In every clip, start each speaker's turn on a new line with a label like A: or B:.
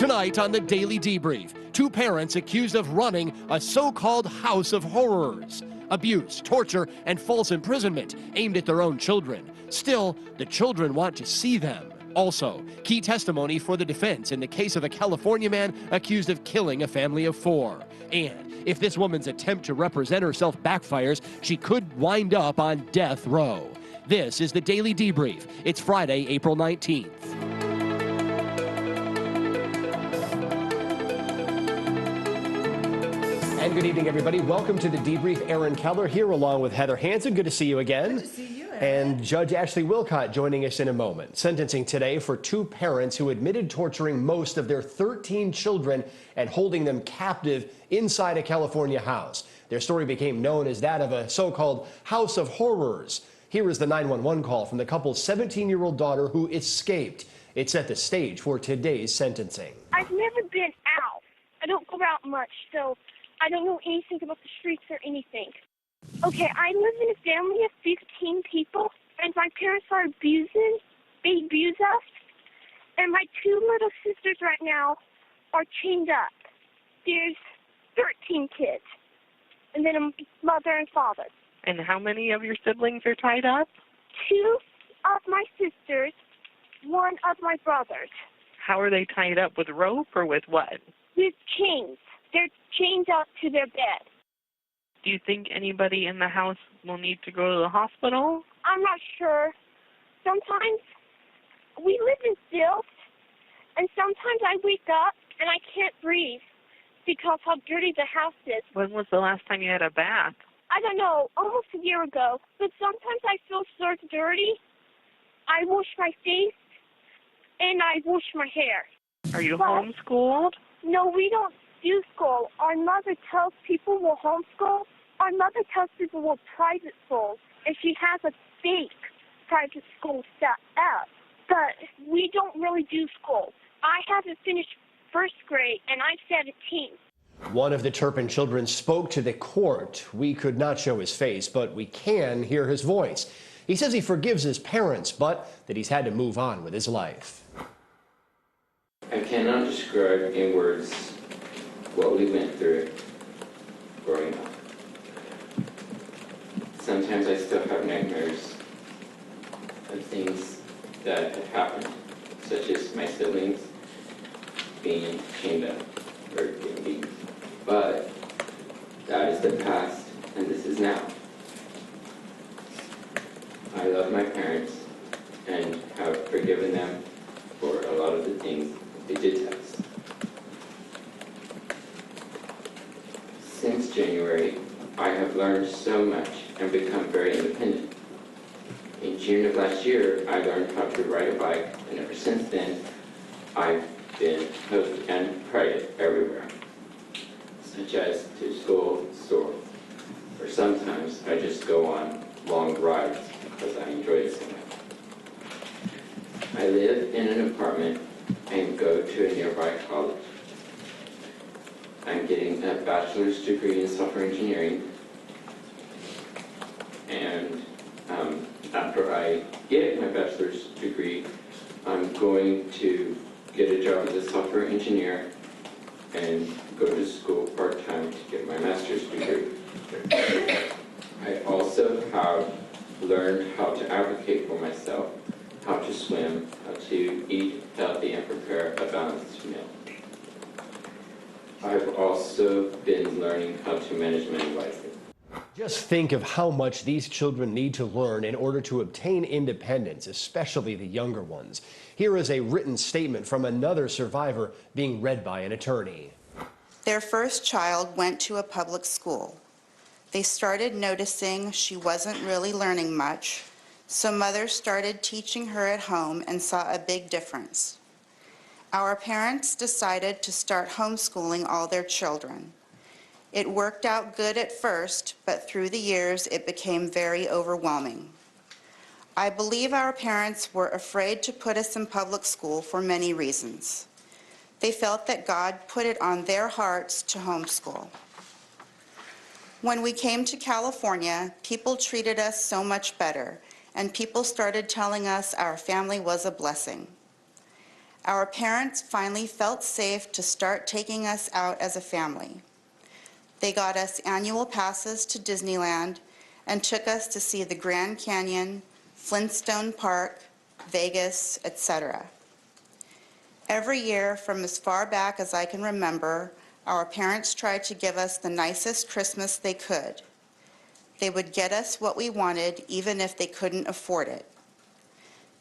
A: Tonight on the Daily Debrief, two parents accused of running a so-called house of horrors. Abuse, torture, and false imprisonment aimed at their own children. Still, the children want to see them. Also, key testimony for the defense in the case of a California man accused of killing a family of 4. And if this woman's attempt to represent herself backfires, she could wind up on death row. This is the Daily Debrief. It's Friday, April 19th. And good evening, everybody. Welcome to the Debrief. Aaron Keller here along with Heather Hansen. Good to see you again.
B: Good to see you, Aaron.
A: And Judge Ashley Wilcott joining us in a moment. Sentencing today for two parents who admitted torturing most of their 13 children and holding them captive inside a California house. Their story became known as that of a so-called house of horrors. Here is the 911 call from the couple's 17-year-old daughter who escaped. It set the stage for today's sentencing.
C: I've never been out. I don't go out much, so I don't know anything about the streets or anything. Okay, I live in a family of 15 people, and my parents are abusing. They abuse us. And my two little sisters right now are chained up. There's 13 kids, and then a mother and father.
D: And how many of your siblings are tied up?
C: 2 of my sisters, 1 of my brothers.
D: How are they tied up, with rope or with what?
C: With chains. They're chained up to their bed.
D: Do you think anybody in the house will need to go to the hospital?
C: I'm not sure. Sometimes we live in stilts, and sometimes I wake up and I can't breathe because how dirty the house is.
D: When was the last time you had a bath?
C: I don't know, almost a year ago. But sometimes I feel so dirty. I wash my face and I wash my hair.
D: Are you homeschooled?
C: No, we don't do school. Our mother tells people we'll homeschool. Our mother tells people we're private schools, and she has a fake private school set up. But we don't really do school. I haven't finished first grade, and I'm 17.
A: One of the Turpin children spoke to the court. We could not show his face, but we can hear his voice. He says he forgives his parents, but that he's had to move on with his life.
E: I cannot describe in words what we went through growing up. Sometimes I still have nightmares of things that have happened, such as my siblings being chained up or getting beaten. But that is the past, and this is now. I love my parents and have forgiven them for a lot of the things they did to us. Since January, I have learned so much and become very independent. In June of last year, I learned how to ride a bike, and ever since then, I've been hooked and ride it everywhere, such as to school, store, or sometimes I just go on long rides because I enjoy it so much. I live in an apartment and go to a nearby college. I'm getting a bachelor's degree in software engineering, and after I get my bachelor's degree, I'm going to get a job as a software engineer and go to school part-time to get my master's degree. I also have learned how to advocate for myself, how to swim, how to eat healthy and prepare a balanced meal. I've also been learning how to manage money wisely.
A: Just think of how much these children need to learn in order to obtain independence, especially the younger ones. Here is a written statement from another survivor being read by an attorney.
F: Their first child went to a public school. They started noticing she wasn't really learning much, so mother started teaching her at home and saw a big difference. Our parents decided to start homeschooling all their children. It worked out good at first, but through the years it became very overwhelming. I believe our parents were afraid to put us in public school for many reasons. They felt that God put it on their hearts to homeschool. When we came to California, people treated us so much better, and people started telling us our family was a blessing. Our parents finally felt safe to start taking us out as a family. They got us annual passes to Disneyland and took us to see the Grand Canyon, Flintstone Park, Vegas, etc. Every year, from as far back as I can remember, our parents tried to give us the nicest Christmas they could. They would get us what we wanted, even if they couldn't afford it.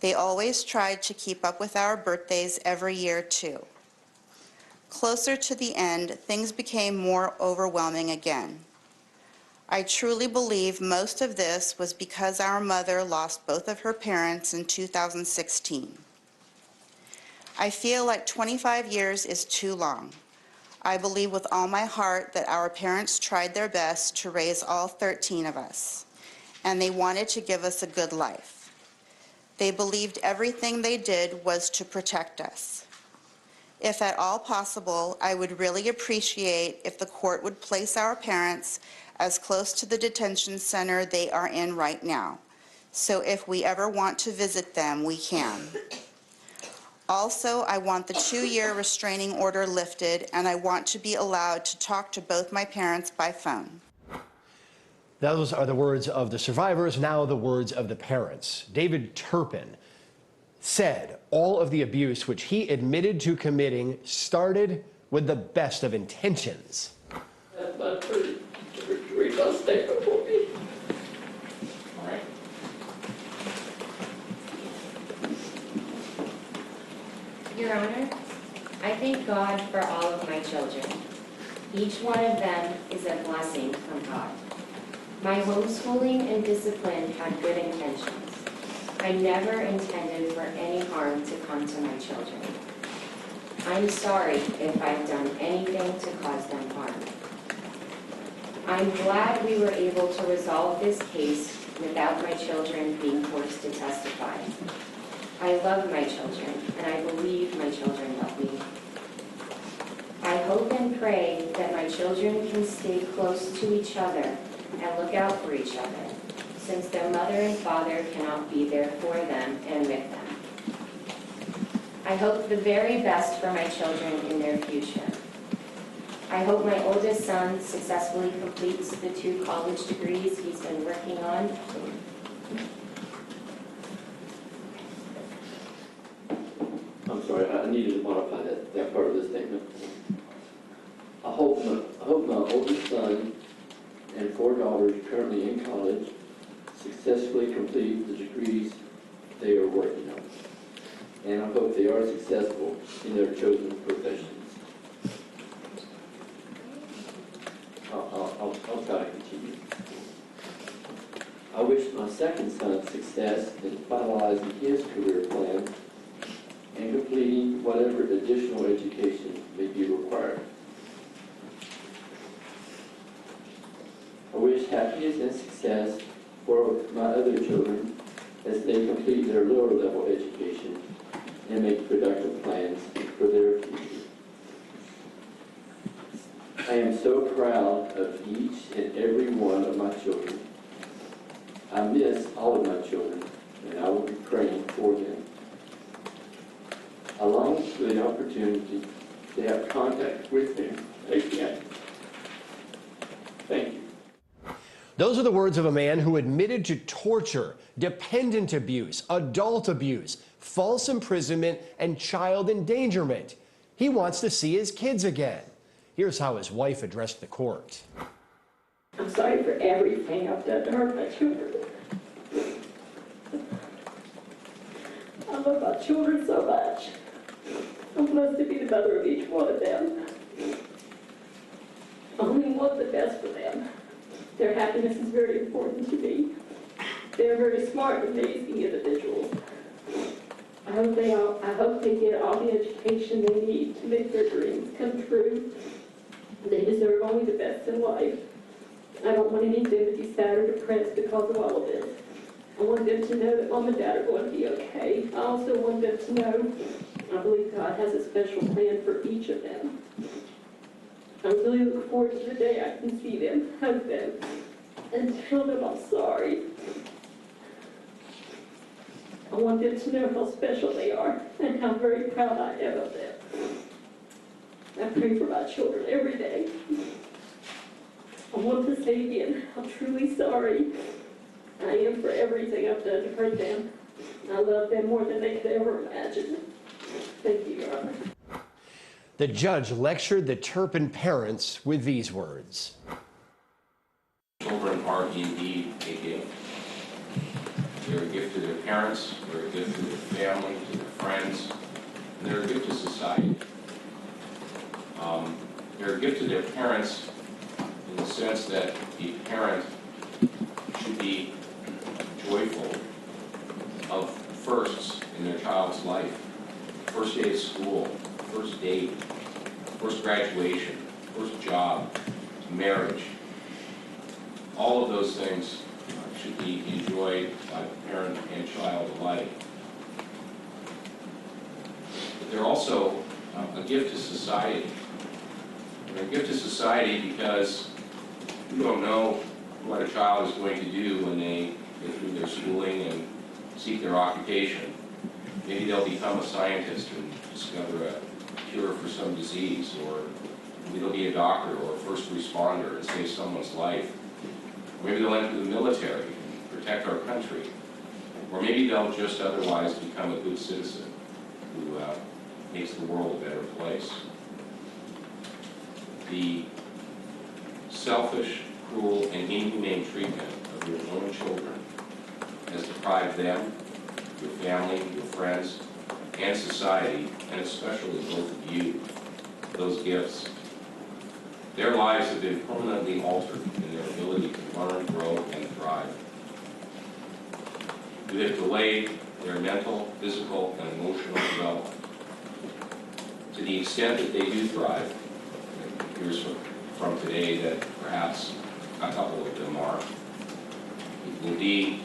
F: They always tried to keep up with our birthdays every year, too. Closer to the end, things became more overwhelming again. I truly believe most of this was because our mother lost both of her parents in 2016. I feel like 25 years is too long. I believe with all my heart that our parents tried their best to raise all 13 of us, and they wanted to give us a good life. They believed everything they did was to protect us. If at all possible, I would really appreciate if the court would place our parents as close to the detention center they are in right now, so if we ever want to visit them, we can. Also, I want the 2-year restraining order lifted, and I want to be allowed to talk to both my parents by phone.
A: Those are the words of the survivors, now the words of the parents. David Turpin said all of the abuse which he admitted to committing started with the best of intentions.
E: But read those statement for me. All right.
B: Your Honor, I thank God for all of my children. Each one of them is a blessing from God. My homeschooling and discipline had good intentions. I never intended for any harm to come to my children. I'm sorry if I've done anything to cause them harm. I'm glad we were able to resolve this case without my children being forced to testify. I love my children, and I believe my children love me. I hope and pray that my children can stay close to each other and look out for each other, since their mother and father cannot be there for them and with them. I hope the very best for my children in their future. I hope my oldest son successfully completes the 2 college degrees he's been working on.
G: I'm sorry, I needed to modify that part of the statement. I hope my oldest son and 4 daughters currently in college successfully complete the degrees they are working on. And I hope they are successful in their chosen professions. I'll try to continue. I wish my second son success in finalizing his career plan and completing whatever additional education may be required. I wish happiness and success for my other children as they complete their lower level education and make productive plans for their future. I am so proud of each and every one of my children. I miss all of my children, and I will be praying for them. I long for the opportunity to have contact with them again. Thank you.
A: Those are the words of a man who admitted to torture, dependent abuse, adult abuse, false imprisonment, and child endangerment. He wants to see his kids again. Here's how his wife addressed the court.
H: I'm sorry for everything I've done to hurt my children. I love my children so much. I'm blessed to be the mother of each one of them. I only want the best for them. Their happiness is very important to me. They're very smart and amazing individuals. I hope they get all the education they need to make their dreams come true. They deserve only the best in life. I don't want any of them to be sad or depressed because of all of this. I want them to know that Mom and Dad are going to be okay. I also want them to know I believe God has a special plan for each of them. I really look forward to the day I can see them, hug them, and tell them I'm sorry. I want them to know how special they are and how very proud I am of them. I pray for my children every day. I want to say again how truly sorry I am for everything I've done to hurt them. I love them more than they could ever imagine. Thank you, Your Honor.
A: The judge lectured the Turpin parents with these words.
I: Children are indeed a gift. They're a gift to their parents, they're a gift to their family, to their friends, and they're a gift to society. They're a gift to their parents in the sense that the parent should be joyful of firsts in their child's life. First day of school, first date, first graduation, first job, marriage. All of those things should be enjoyed by parent and child alike. But they're also a gift to society. They're a gift to society because you don't know what a child is going to do when they get through their schooling and seek their occupation. Maybe they'll become a scientist and discover a cure for some disease, or maybe they'll be a doctor or a first responder and save someone's life. Or maybe they'll enter the military and protect our country. Or maybe they'll just otherwise become a good citizen who makes the world a better place. The selfish, cruel, and inhumane treatment of your own children has deprived them, your family, your friends, and society, and especially both of you, those gifts. Their lives have been permanently altered in their ability to learn, grow, and thrive. You have delayed their mental, physical, and emotional development. To the extent that they do thrive, it appears from today that perhaps a couple of them are, it will be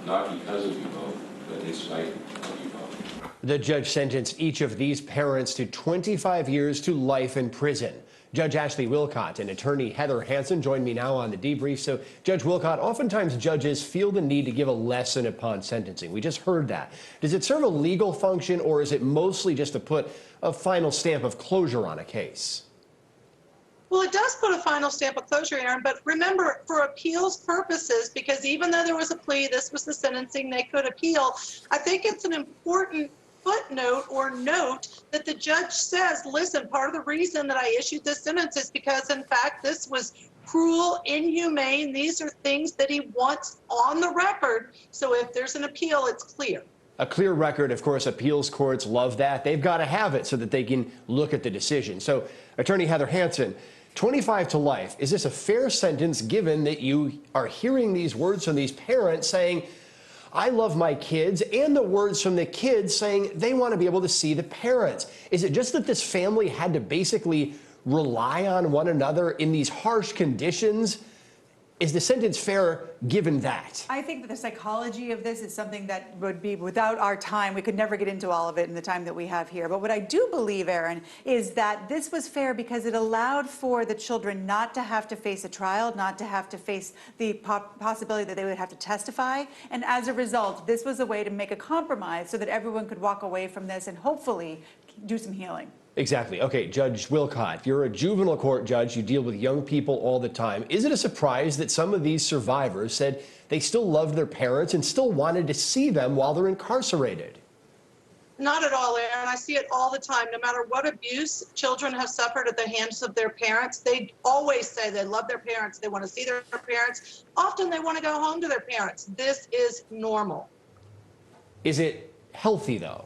I: not because of you both, but in spite of you both.
A: The judge sentenced each of these parents to 25 years to life in prison. Judge Ashley Wilcott and attorney Heather Hansen join me now on the debrief. So, Judge Wilcott, oftentimes judges feel the need to give a lesson upon sentencing. We just heard that. Does it serve a legal function, or is it mostly just to put a final stamp of closure on a case?
J: Well, it does put a final stamp of closure, Aaron, but remember, for appeals purposes, because even though there was a plea, this was the sentencing, they could appeal, I think it's an important footnote or note that the judge says, listen, part of the reason that I issued this sentence is because, in fact, this was cruel, inhumane. These are things that he wants on the record. So if there's an appeal, it's clear.
A: A clear record, of course, appeals courts love that. They've got to have it so that they can look at the decision. So, Attorney Heather Hansen, 25 to life, is this a fair sentence given that you are hearing these words from these parents saying, I love my kids, and the words from the kids saying they want to be able to see the parents? Is it just that this family had to basically rely on one another in these harsh conditions? Is the sentence fair given that?
K: I think that the psychology of this is something that would be, without our time, we could never get into all of it in the time that we have here. But what I do believe, Aaron, is that this was fair because it allowed for the children not to have to face a trial, not to have to face the possibility that they would have to testify. And as a result, this was a way to make a compromise so that everyone could walk away from this and hopefully do some healing.
A: Exactly. Okay, Judge Wilcott, you're a juvenile court judge. You deal with young people all the time. Is it a surprise that some of these survivors said they still loved their parents and still wanted to see them while they're incarcerated?
J: Not at all, Aaron. I see it all the time. No matter what abuse children have suffered at the hands of their parents, they always say they love their parents. They want to see their parents. Often they want to go home to their parents. This is normal.
A: Is it healthy, though?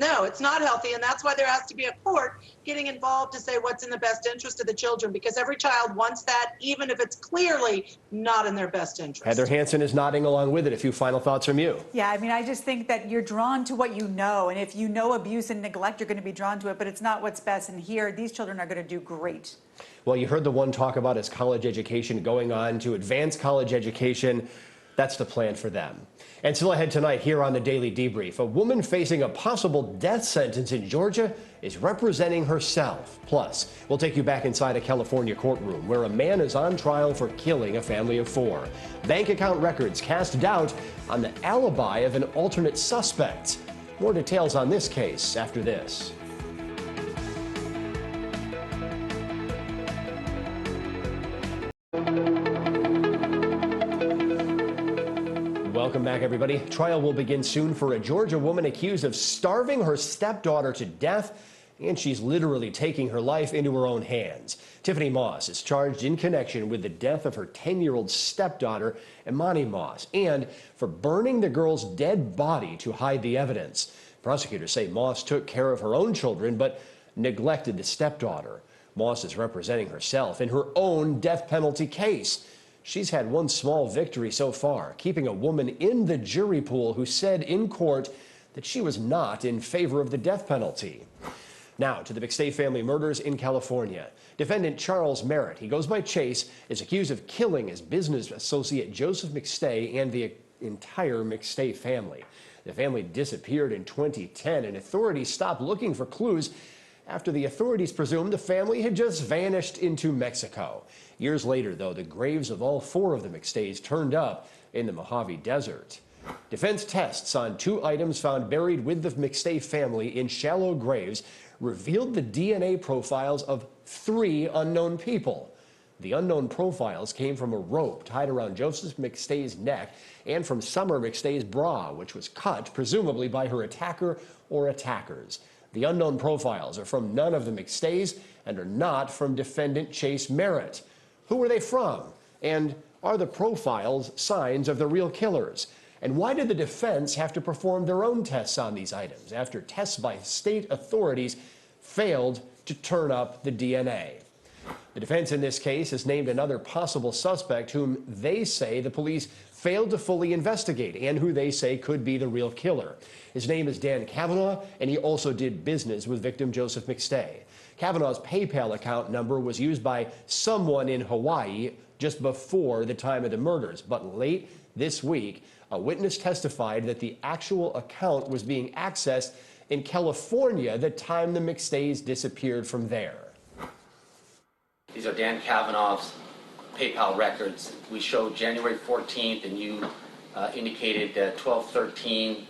J: No, it's not healthy, and that's why there has to be a court getting involved to say what's in the best interest of the children, because every child wants that, even if it's clearly not in their best interest.
A: Heather Hansen is nodding along with it. A few final thoughts from you.
K: Yeah, I mean, I just think that you're drawn to what you know, and if you know abuse and neglect, you're going to be drawn to it, but it's not what's best, and here, these children are going to do great.
A: Well, you heard the one talk about his college education, going on to advanced college education. That's the plan for them. And still ahead tonight here on the Daily Debrief, a woman facing a possible death sentence in Georgia is representing herself. Plus, we'll take you back inside a California courtroom where a man is on trial for killing a family of 4. Bank account records cast doubt on the alibi of an alternate suspect. More details on this case after this. Welcome back, everybody. Trial will begin soon for a Georgia woman accused of starving her stepdaughter to death, and she's literally taking her life into her own hands. Tiffany Moss is charged in connection with the death of her 10-year-old stepdaughter, Imani Moss, and for burning the girl's dead body to hide the evidence. Prosecutors say Moss took care of her own children, but neglected the stepdaughter. Moss is representing herself in her own death penalty case. She's had one small victory so far, keeping a woman in the jury pool who said in court that she was not in favor of the death penalty. Now to the McStay family murders in California. Defendant Charles Merritt, he goes by Chase, is accused of killing his business associate Joseph McStay and the entire McStay family. The family disappeared in 2010, and authorities stopped looking for clues after the authorities presumed the family had just vanished into Mexico. Years later, though, the graves of all 4 of the McStays turned up in the Mojave Desert. Defense tests on 2 items found buried with the McStay family in shallow graves revealed the DNA profiles of 3 unknown people. The unknown profiles came from a rope tied around Joseph McStay's neck and from Summer McStay's bra, which was cut, presumably by her attacker or attackers. The unknown profiles are from none of the McStays and are not from defendant Chase Merritt. Who are they from? And are the profiles signs of the real killers? And why did the defense have to perform their own tests on these items after tests by state authorities failed to turn up the DNA? The defense in this case has named another possible suspect whom they say the police failed to fully investigate and who they say could be the real killer. His name is Dan Kavanaugh, and he also did business with victim Joseph McStay. Kavanaugh's PayPal account number was used by someone in Hawaii just before the time of the murders, but late this week, a witness testified that the actual account was being accessed in California the time the McStays disappeared from there.
L: These are Dan Kavanaugh's PayPal records. We showed January 14th, and you indicated 12:13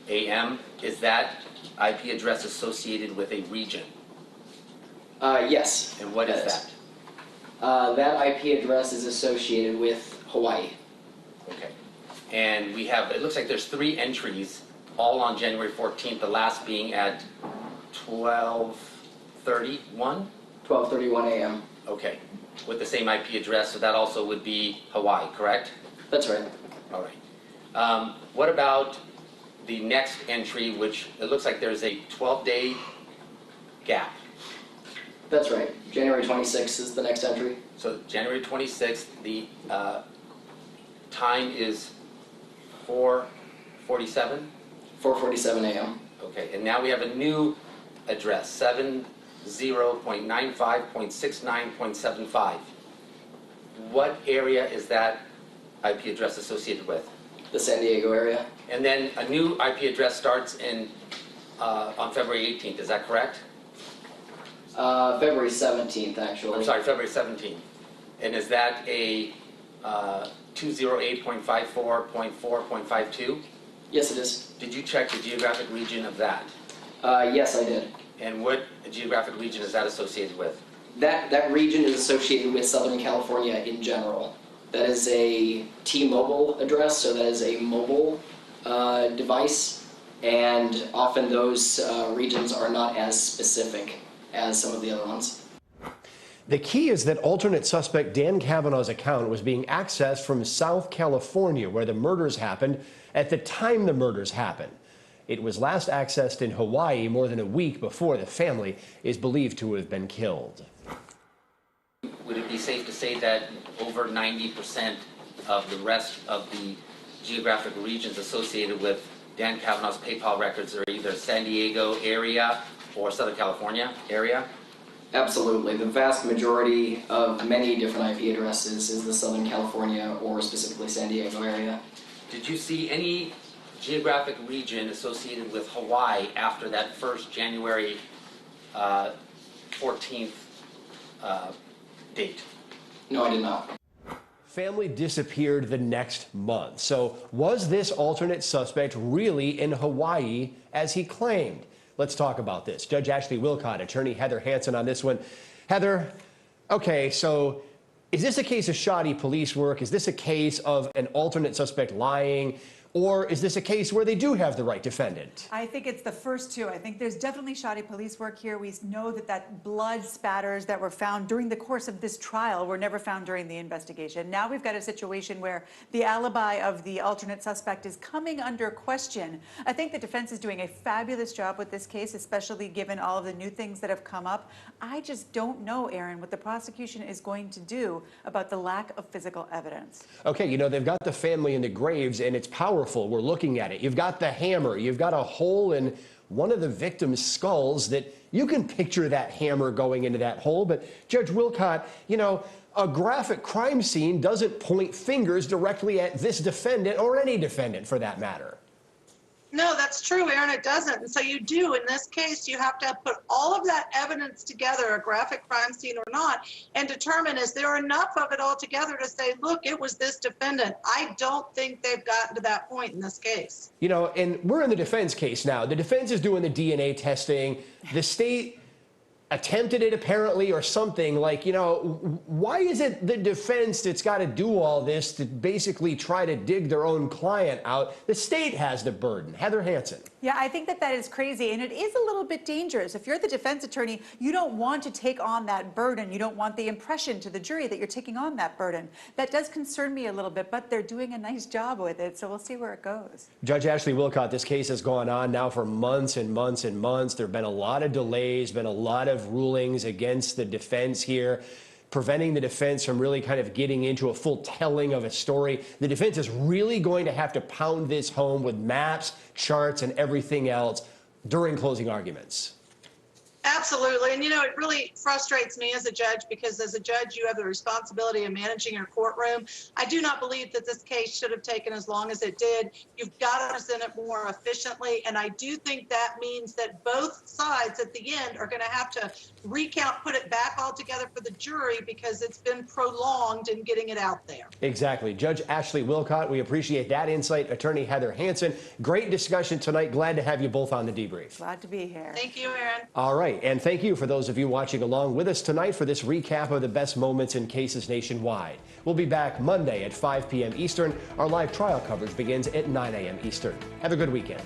L: a.m. Is that IP address associated with a region?
M: Yes.
L: And what is that?
M: That IP address is associated with Hawaii.
L: Okay. And we have, it looks like there's 3 entries, all on January 14th, the last being at 12:31?
M: 12:31 a.m.
L: Okay. With the same IP address, so that also would be Hawaii, correct?
M: That's right.
L: All right. What about the next entry, which it looks like there's a 12-day gap?
M: That's right. January 26th is the next entry.
L: So January 26th, the time is 4:47?
M: 4:47 a.m.
L: Okay, and now we have a new address, 70.95.69.75. What area is that IP address associated with?
M: The San Diego area.
L: And then a new IP address starts in on February 18th, is that correct?
M: February 17th, actually.
L: I'm sorry, February 17th. And is that a 208.54.4.52?
M: Yes, it is.
L: Did you check the geographic region of that?
M: Yes, I did.
L: And what geographic region is that associated with?
M: That region is associated with Southern California in general. That is a T-Mobile address, so that is a mobile device, and often those regions are not as specific as some of the other ones.
A: The key is that alternate suspect Dan Kavanaugh's account was being accessed from South California, where the murders happened, at the time the murders happened. It was last accessed in Hawaii more than a week before the family is believed to have been killed.
L: Would it be safe to say that over 90% of the rest of the geographic regions associated with Dan Kavanaugh's PayPal records are either San Diego area or Southern California area?
M: Absolutely. The vast majority of many different IP addresses is the Southern California or specifically San Diego area.
L: Did you see any geographic region associated with Hawaii after that first January 14th date?
M: No, I did not.
A: Family disappeared the next month. So was this alternate suspect really in Hawaii as he claimed? Let's talk about this. Judge Ashley Wilcott, attorney Heather Hansen on this one. Heather, okay, so is this a case of shoddy police work? Is this a case of an alternate suspect lying? Or is this a case where they do have the right defendant?
K: I think it's the first two. I think there's definitely shoddy police work here. We know that blood spatters that were found during the course of this trial were never found during the investigation. Now we've got a situation where the alibi of the alternate suspect is coming under question. I think the defense is doing a fabulous job with this case, especially given all of the new things that have come up. I just don't know, Aaron, what the prosecution is going to do about the lack of physical evidence.
A: Okay, you know, they've got the family in the graves, and it's powerful. We're looking at it. You've got the hammer. You've got a hole in one of the victim's skulls that you can picture that hammer going into that hole. But Judge Wilcott, you know, a graphic crime scene doesn't point fingers directly at this defendant or any defendant for that matter.
J: No, that's true, Aaron, it doesn't. And so you do, in this case, you have to put all of that evidence together, a graphic crime scene or not, and determine is there enough of it all together to say, look, it was this defendant. I don't think they've gotten to that point in this case.
A: You know, and we're in the defense case now. The defense is doing the DNA testing. The state attempted it apparently or something. Like, you know, why is it the defense that's got to do all this to basically try to dig their own client out? The state has the burden. Heather Hansen.
K: Yeah, I think that is crazy, and it is a little bit dangerous. If you're the defense attorney, you don't want to take on that burden. You don't want the impression to the jury that you're taking on that burden. That does concern me a little bit, but they're doing a nice job with it, so we'll see where it goes.
A: Judge Ashley Wilcott, this case has gone on now for months and months and months. There have been a lot of delays, been a lot of rulings against the defense here, preventing the defense from really kind of getting into a full telling of a story. The defense is really going to have to pound this home with maps, charts, and everything else during closing arguments.
J: Absolutely. And, you know, it really frustrates me as a judge because as a judge, you have the responsibility of managing your courtroom. I do not believe that this case should have taken as long as it did. You've got to present it more efficiently. And I do think that means that both sides at the end are going to have to recount, put it back all together for the jury because it's been prolonged in getting it out there.
A: Exactly. Judge Ashley Wilcott, we appreciate that insight. Attorney Heather Hansen, great discussion tonight. Glad to have you both on the debrief.
K: Glad to be here.
J: Thank you, Aaron.
A: All right. And thank you for those of you watching along with us tonight for this recap of the best moments in cases nationwide. We'll be back Monday at 5 p.m. Eastern. Our live trial coverage begins at 9 a.m. Eastern. Have a good weekend.